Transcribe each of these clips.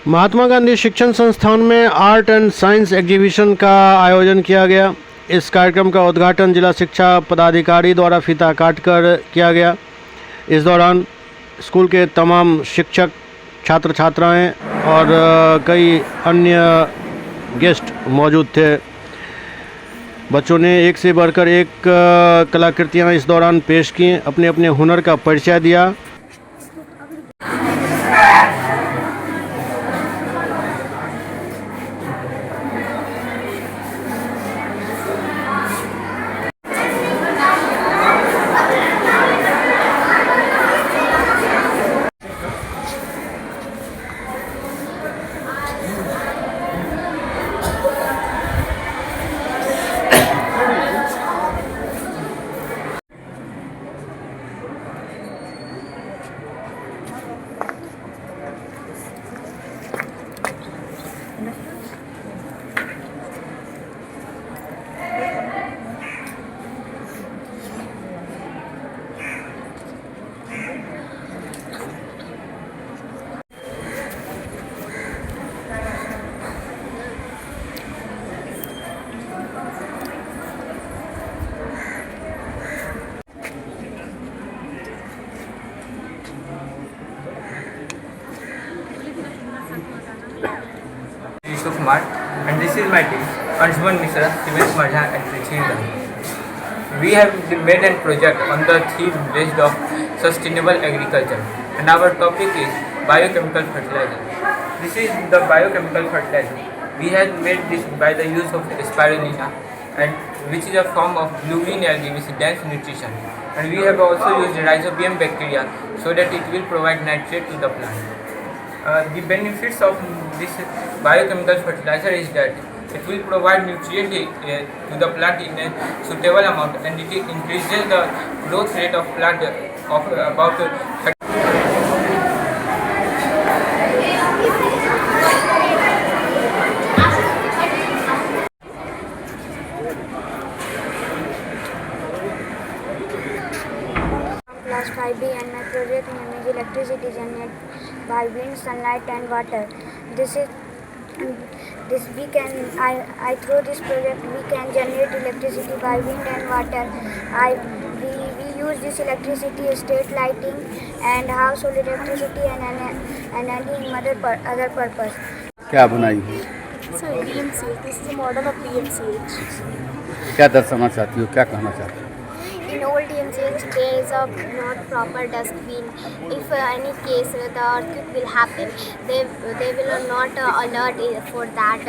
महात्मा गांधी शिक्षण संस्थान में आर्ट एंड साइंस एग्जीबिशन का आयोजन किया गया। इस कार्यक्रम का उद्घाटन जिला शिक्षा पदाधिकारी द्वारा फीता काटकर किया गया। इस दौरान स्कूल के तमाम शिक्षक, छात्र छात्राएं और कई अन्य गेस्ट मौजूद थे। बच्चों ने एक से बढ़कर एक कलाकृतियां इस दौरान पेश की, अपने अपने हुनर का परिचय दिया। Yusuf Kumar, and this is my team, Anshuman Mishra, Simesh Marja and Richie. We have made a project on the theme based of sustainable agriculture, and our topic is biochemical fertilizer. This is the biochemical fertilizer. We have made this by the use of spirulina, and which is a form of blue green algae with dense nutrition. And we have also used rhizobium bacteria so that it will provide nitrate to the plant. The benefits of this biochemical fertilizer is that it will provide nutrient to the plant in a suitable amount, and it increases the growth rate of plant of about 30%. Class 5B, and my project name is electricity generated by wind, sunlight and water. I through this project we can generate electricity by wind and water. We use this electricity state lighting and household electricity and any other purpose. क्या बनाई हो? So DMCH, this is a model of DMCH. क्या दर्शाना चाहती हो, क्या कहना चाहती हो? In old DMCH, there is a not proper dustbin. If any case the earthquake will happen, they will not alert for that.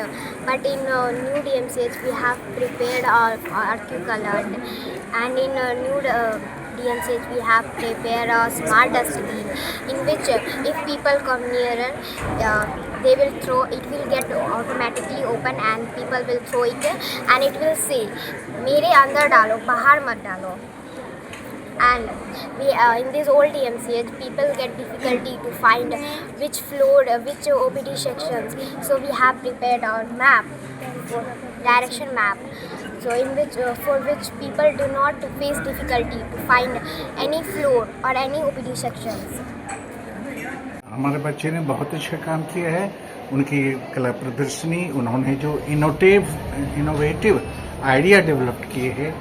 But in new DMCH, we have prepared our earthquake alert, and in new DMCH, we have prepared a smart dustbin in which if people come nearer, they will throw. It will get automatically open, and people will throw it, and it will say, "मेरे अंदर डालो, बाहर मत डालो." And in this old DMCH, people get difficulty to find which floor, which OPD sections. So we have prepared our map, direction map. So in which for which people do not face difficulty to find any floor or any OPD sections. हमारे बच्चे ने बहुत अच्छा काम किया है। उनकी कला प्रदर्शनी, उन्होंने जो इनोवेटिव आइडिया डेवलप किए हैं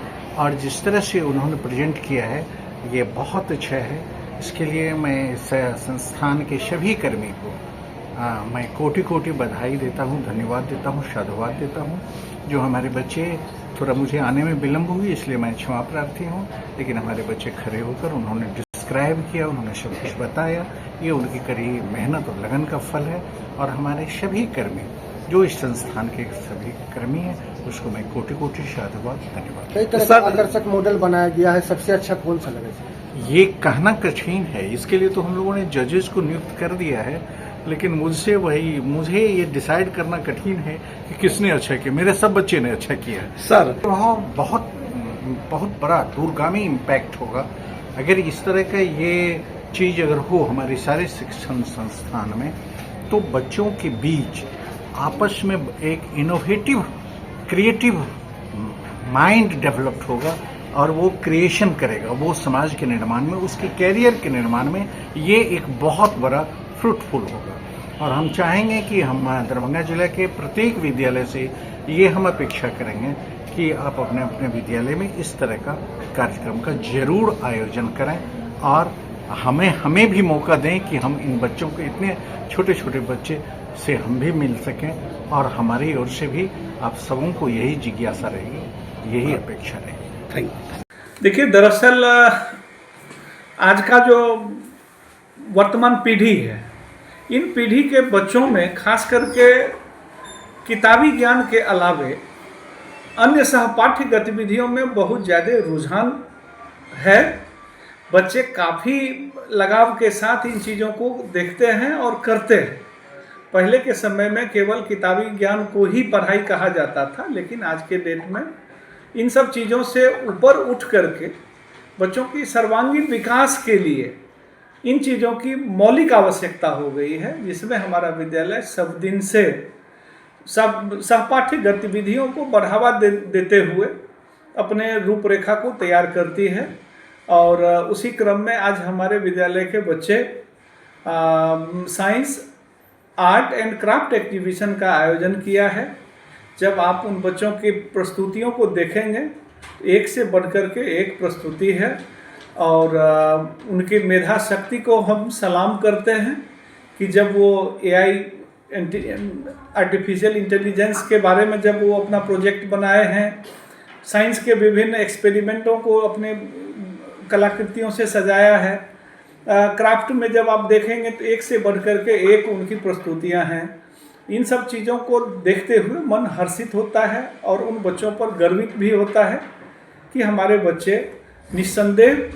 और जिस तरह से उन्होंने प्रेजेंट किया है, ये बहुत अच्छा है। इसके लिए मैं इस संस्थान के सभी कर्मी को मैं कोटि कोटि बधाई देता हूँ, धन्यवाद देता हूँ, साधुवाद देता हूँ। जो हमारे बच्चे, थोड़ा मुझे आने में विलम्ब हुई इसलिए मैं क्षमा प्रार्थी हूँ, लेकिन हमारे बच्चे खड़े होकर उन्होंने डिस्क्राइब किया, उन्होंने सब कुछ बताया। ये उनकी करी मेहनत और लगन का फल है। और हमारे सभी कर्मी, जो इस संस्थान के सभी कर्मी हैं, उसको मैं कोटि कोटि साधुवाद, धन्यवाद। कई तरह का आकर्षक मॉडल बनाया गया है, सबसे अच्छा कौन सा लगा? ये कहना कठिन है, इसके लिए तो हम लोगों ने जजेस को नियुक्त कर दिया है, लेकिन मुझे ये डिसाइड करना कठिन है कि किसने अच्छा किया। मेरे सब बच्चे ने अच्छा किया सर। वहाँ बहुत बड़ा दूरगामी इम्पैक्ट होगा अगर इस तरह का ये चीज अगर हो हमारे सारे शिक्षण संस्थान में, तो बच्चों के बीच आपस में एक इनोवेटिव क्रिएटिव माइंड डेवलप्ड होगा और वो क्रिएशन करेगा, वो समाज के निर्माण में, उसके कैरियर के निर्माण में ये एक बहुत बड़ा फ्रूटफुल होगा। और हम चाहेंगे कि हम दरभंगा जिला के प्रत्येक विद्यालय से ये हम अपेक्षा करेंगे कि आप अपने अपने विद्यालय में इस तरह का कार्यक्रम का जरूर आयोजन करें और हमें भी मौका दें कि हम इन बच्चों को, इतने छोटे छोटे बच्चे से हम भी मिल सकें और हमारी ओर से भी आप सबों को यही जिज्ञासा रहेगी, यही अपेक्षा रहेगी। Thank you. देखिए, दरअसल आज का जो वर्तमान पीढ़ी है, इन पीढ़ी के बच्चों में खास करके किताबी ज्ञान के अलावे अन्य सहपाठ्य गतिविधियों में बहुत ज़्यादा रुझान है। बच्चे काफ़ी लगाव के साथ इन चीज़ों को देखते हैं और करते हैं। पहले के समय में केवल किताबी ज्ञान को ही पढ़ाई कहा जाता था, लेकिन आज के डेट में इन सब चीज़ों से ऊपर उठ करके बच्चों की सर्वांगीण विकास के लिए इन चीज़ों की मौलिक आवश्यकता हो गई है, जिसमें हमारा विद्यालय सब दिन से सब सहपाठ्य गतिविधियों को बढ़ावा देते हुए अपने रूपरेखा को तैयार करती है। और उसी क्रम में आज हमारे विद्यालय के बच्चे science, art and craft exhibition का आयोजन किया है। जब आप उन बच्चों की प्रस्तुतियों को देखेंगे, एक से बढ़कर के एक प्रस्तुति है और उनकी मेधा शक्ति को हम सलाम करते हैं कि जब वो AI आर्टिफिशियल इंटेलिजेंस के बारे में जब वो अपना प्रोजेक्ट बनाए हैं, साइंस के विभिन्न एक्सपेरिमेंटों को अपने कलाकृतियों से सजाया है, क्राफ्ट में जब आप देखेंगे तो एक से बढ़कर के एक उनकी प्रस्तुतियां हैं। इन सब चीज़ों को देखते हुए मन हर्षित होता है और उन बच्चों पर गर्वित भी होता है कि हमारे बच्चे निस्संदेह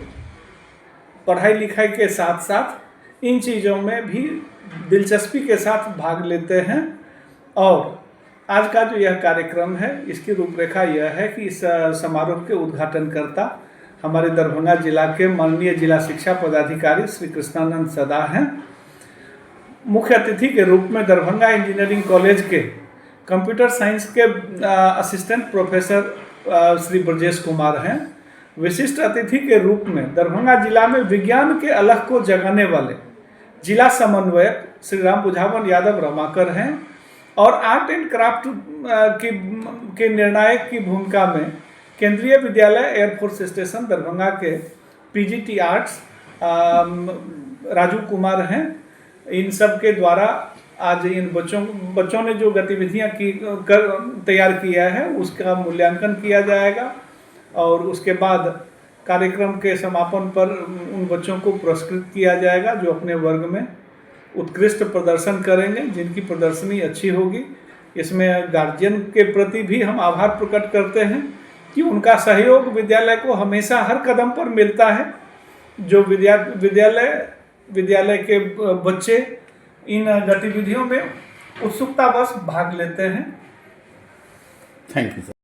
पढ़ाई लिखाई के साथ साथ इन चीज़ों में भी दिलचस्पी के साथ भाग लेते हैं। और आज का जो यह कार्यक्रम है, इसकी रूपरेखा यह है कि इस समारोह के उद्घाटनकर्ता हमारे दरभंगा जिला के माननीय जिला शिक्षा पदाधिकारी श्री कृष्णानंद सदा हैं। मुख्य अतिथि के रूप में दरभंगा इंजीनियरिंग कॉलेज के कंप्यूटर साइंस के असिस्टेंट प्रोफेसर श्री ब्रजेश कुमार हैं। विशिष्ट अतिथि के रूप में दरभंगा जिला में विज्ञान के अलख को जगाने वाले जिला समन्वयक श्री राम बुझावन यादव रमाकर हैं। और आर्ट एंड क्राफ्ट के निर्णायक की भूमिका में केंद्रीय विद्यालय एयरफोर्स स्टेशन दरभंगा के PGT आर्ट्स राजू कुमार हैं। इन सब के द्वारा आज इन बच्चों ने जो गतिविधियां तैयार किया है उसका मूल्यांकन किया जाएगा और उसके बाद कार्यक्रम के समापन पर उन बच्चों को पुरस्कृत किया जाएगा जो अपने वर्ग में उत्कृष्ट प्रदर्शन करेंगे, जिनकी प्रदर्शनी अच्छी होगी। इसमें गार्जियन के प्रति भी हम आभार प्रकट करते हैं कि उनका सहयोग विद्यालय को हमेशा हर कदम पर मिलता है। जो विद्यालय के बच्चे इन गतिविधियों में उत्सुकतावश भाग लेते हैं। Thank you sir.